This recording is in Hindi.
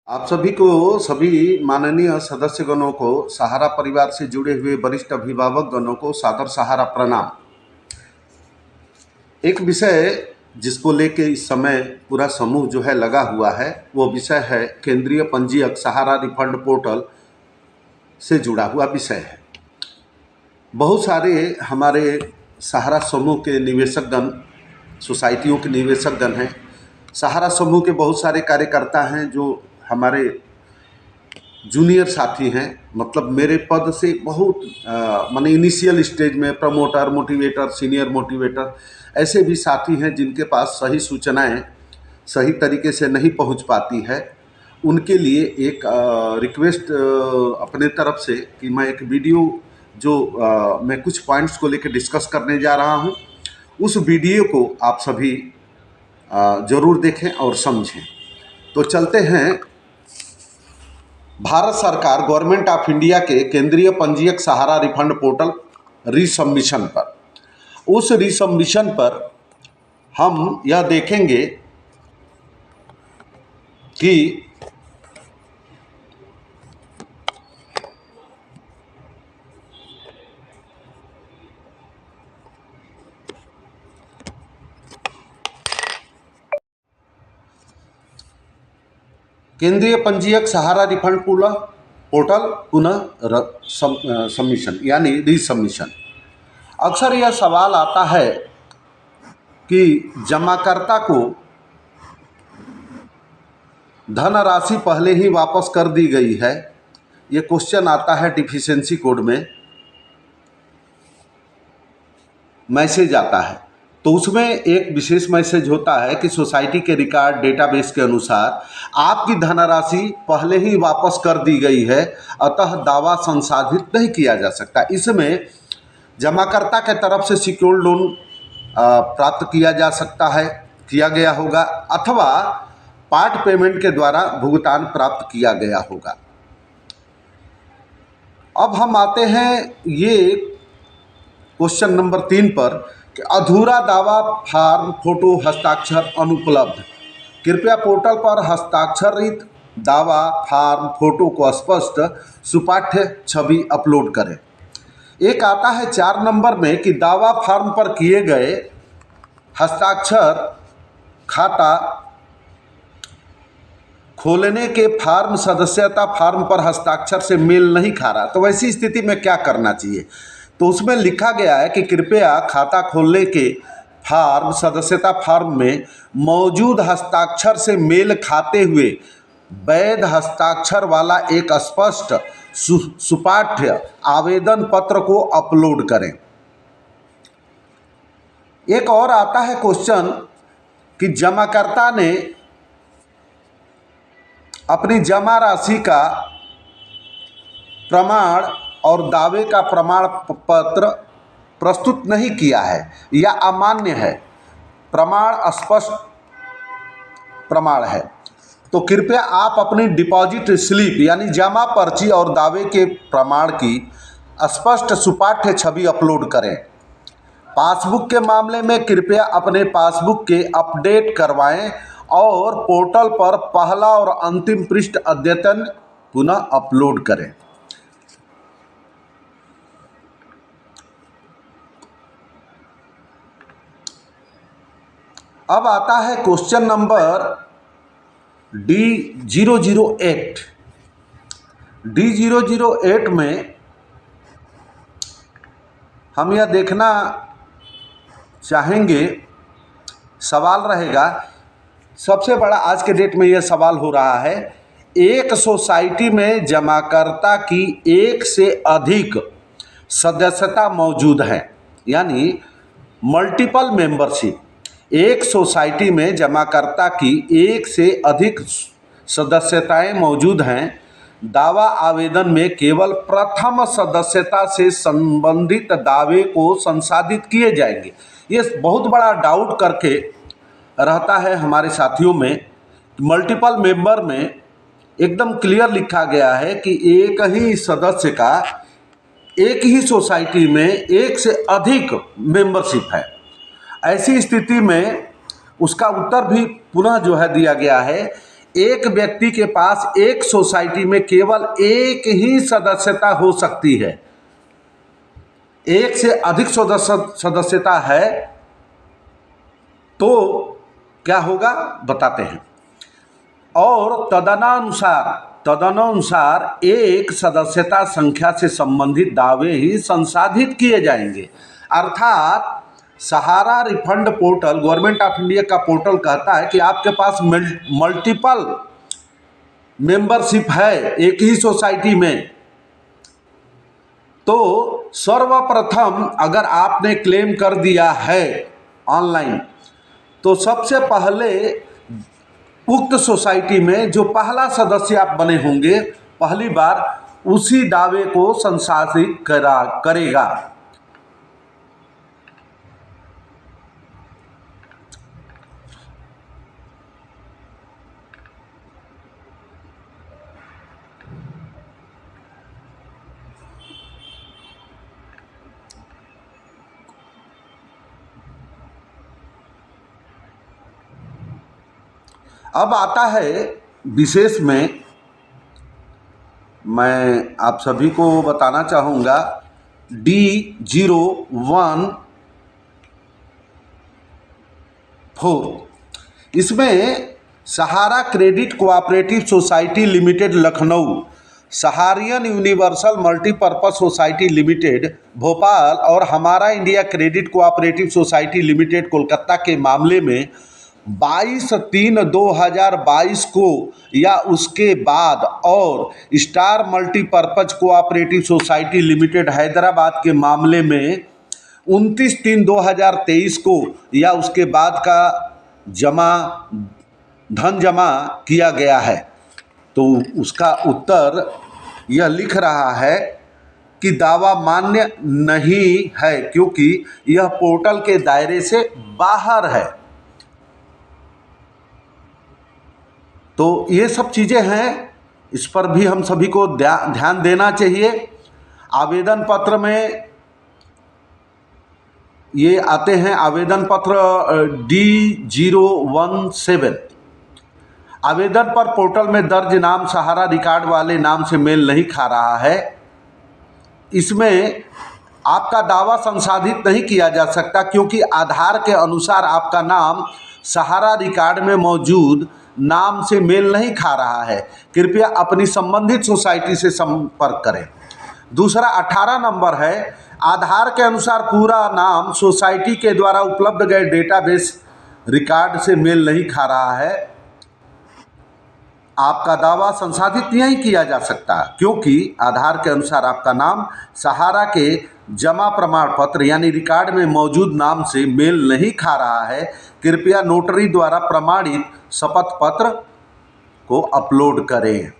आप सभी को, सभी माननीय सदस्यगणों को, सहारा परिवार से जुड़े हुए वरिष्ठ अभिभावक गणों को सादर सहारा प्रणाम। एक विषय जिसको लेके इस समय पूरा समूह जो है लगा हुआ है, वो विषय है केंद्रीय पंजीयक सहारा रिफंड पोर्टल से जुड़ा हुआ विषय है। बहुत सारे हमारे सहारा समूह के निवेशकगण, सोसाइटियों के निवेशकगण हैं। सहारा समूह के बहुत सारे कार्यकर्ता हैं जो हमारे जूनियर साथी हैं, मतलब मेरे पद से बहुत माने इनिशियल स्टेज में प्रमोटर, मोटिवेटर, सीनियर मोटिवेटर, ऐसे भी साथी हैं जिनके पास सही सूचनाएं सही तरीके से नहीं पहुंच पाती है। उनके लिए एक रिक्वेस्ट अपने तरफ से कि मैं एक वीडियो जो मैं कुछ पॉइंट्स को लेकर डिस्कस करने जा रहा हूं, उस वीडियो को आप सभी ज़रूर देखें और समझें। तो चलते हैं भारत सरकार गवर्नमेंट ऑफ इंडिया के केंद्रीय पंजीयक सहारा रिफंड पोर्टल रीसबमिशन पर। उस रीसबमिशन पर हम यह देखेंगे कि केंद्रीय पंजीयक सहारा रिफंड पोर्टल पुनः सबमिशन यानी रीसबमिशन। अक्सर यह सवाल आता है कि जमाकर्ता को धनराशि पहले ही वापस कर दी गई है। ये क्वेश्चन आता है डिफिशिएंसी कोड में, मैसेज आता है, तो उसमें एक विशेष मैसेज होता है कि सोसाइटी के रिकॉर्ड डेटाबेस के अनुसार आपकी धनराशि पहले ही वापस कर दी गई है, अतः दावा संसाधित नहीं किया जा सकता। इसमें जमाकर्ता के तरफ से सिक्योर्ड लोन प्राप्त किया जा सकता है, किया गया होगा, अथवा पार्ट पेमेंट के द्वारा भुगतान प्राप्त किया गया होगा। अब हम आते हैं ये क्वेश्चन नंबर 3 पर कि अधूरा दावा फार्म फोटो हस्ताक्षर अनुपलब्ध। कृपया पोर्टल पर हस्ताक्षरित दावा फार्म फोटो को स्पष्ट सुपाठ्य छवि अपलोड करें। एक आता है 4 नंबर में कि दावा फार्म पर किए गए हस्ताक्षर खाता खोलने के फार्म सदस्यता फार्म पर हस्ताक्षर से मेल नहीं खा रहा, तो वैसी स्थिति में क्या करना चाहिए? तो उसमें लिखा गया है कि कृपया खाता खोलने के फार्म सदस्यता फार्म में मौजूद हस्ताक्षर से मेल खाते हुए वैध हस्ताक्षर वाला एक स्पष्ट सुपाठ्य आवेदन पत्र को अपलोड करें। एक और आता है क्वेश्चन कि जमाकर्ता ने अपनी जमा राशि का प्रमाण और दावे का प्रमाण पत्र प्रस्तुत नहीं किया है या अमान्य है, प्रमाण अस्पष्ट प्रमाण है, तो कृपया आप अपनी डिपॉजिट स्लिप यानी जमा पर्ची और दावे के प्रमाण की स्पष्ट सुपाठ्य छवि अपलोड करें। पासबुक के मामले में कृपया अपने पासबुक के अपडेट करवाएं और पोर्टल पर पहला और अंतिम पृष्ठ अद्यतन पुनः अपलोड करें। अब आता है क्वेश्चन नंबर D008। D008 में हम यह देखना चाहेंगे, सवाल रहेगा, सबसे बड़ा आज के डेट में यह सवाल हो रहा है, एक सोसाइटी में जमाकर्ता की एक से अधिक सदस्यता मौजूद है, यानी मल्टीपल मेंबरशिप। एक सोसाइटी में जमाकर्ता की एक से अधिक सदस्यताएं मौजूद हैं। दावा आवेदन में केवल प्रथम सदस्यता से संबंधित दावे को संसाधित किए जाएंगे। ये बहुत बड़ा डाउट करके रहता है हमारे साथियों में। मल्टीपल मेंबर में एकदम क्लियर लिखा गया है कि एक ही सदस्य का एक ही सोसाइटी में एक से अधिक मेंबरशिप है। ऐसी स्थिति में उसका उत्तर भी पुनः जो है दिया गया है, एक व्यक्ति के पास एक सोसाइटी में केवल एक ही सदस्यता हो सकती है। एक से अधिक सदस्यता है तो क्या होगा बताते हैं। और तदनुसार एक सदस्यता संख्या से संबंधित दावे ही संसाधित किए जाएंगे। अर्थात Sahara refund portal, government of India का पोर्टल कहता है कि आपके पास मल्टीपल मेंबरशिप है एक ही सोसाइटी में, तो सर्वप्रथम अगर आपने क्लेम कर दिया है ऑनलाइन, तो सबसे पहले उक्त सोसाइटी में जो पहला सदस्य आप बने होंगे पहली बार, उसी दावे को संसाधित करेगा। अब आता है विशेष में, मैं आप सभी को बताना चाहूँगा D014, इसमें Sahara credit cooperative society limited Lucknow, Saharayan universal multipurpose society limited Bhopal और Hamara India credit cooperative society limited Kolkata के मामले में 22/3/2022 को या उसके बाद, और star multipurpose cooperative society limited Hyderabad के मामले में 29/3/2023 को या उसके बाद का धन जमा किया गया है। तो उसका उत्तर यह लिख रहा है कि दावा मान्य नहीं है, क्योंकि यह पोर्टल के दायरे से बाहर है। तो ये सब चीज़ें हैं, इस पर भी हम सभी को ध्यान देना चाहिए। आवेदन पत्र में ये आते हैं, आवेदन पत्र D017, आवेदन पर पोर्टल में दर्ज नाम सहारा रिकॉर्ड वाले नाम से मेल नहीं खा रहा है। इसमें आपका दावा संसाधित नहीं किया जा सकता, क्योंकि आधार के अनुसार आपका नाम सहारा रिकॉर्ड में मौजूद नाम से मेल नहीं खा रहा है। कृपया अपनी संबंधित सोसाइटी से संपर्क करें। दूसरा 18 नंबर है, आधार के अनुसार पूरा नाम सोसाइटी के द्वारा उपलब्ध गए डेटाबेस रिकॉर्ड से मेल नहीं खा रहा है। आपका दावा संसाधित नहीं किया जा सकता, क्योंकि आधार के अनुसार आपका नाम सहारा के जमा प्रमाण पत्र यानी रिकॉर्ड में मौजूद नाम से मेल नहीं खा रहा है। कृपया नोटरी द्वारा प्रमाणित शपथ पत्र को अपलोड करें।